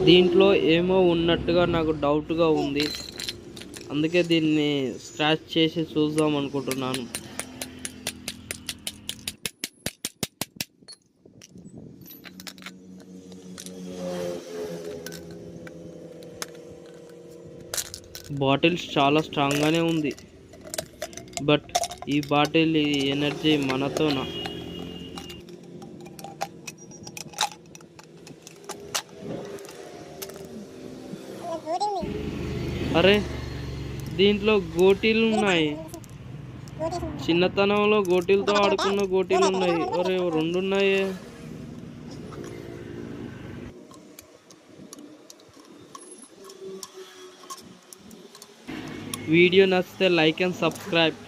దీంట్లో ఏమో ఉన్నట్టుగా నాకు డౌట్‌గా ఉంది. అందుకే దీన్ని స్క్రాచ్ చేసి చూద్దాం అనుకుంటున్నాను. బాటిల్స్ చాలా స్ట్రాంగ్‌గానే ఉంది. బట్ ఈ బాటిల్ ఎనర్జీ మనతోనా? అరే! దీంట్లో గోటీలున్నాయి. చిన్నతనంలో గోటీలతో ఆడుకున్న గోటీలున్నాయి. అరే! 2 ఉన్నాయే. వీడియో నచ్చితే లైక్ అండ్ సబ్స్క్రైబ్.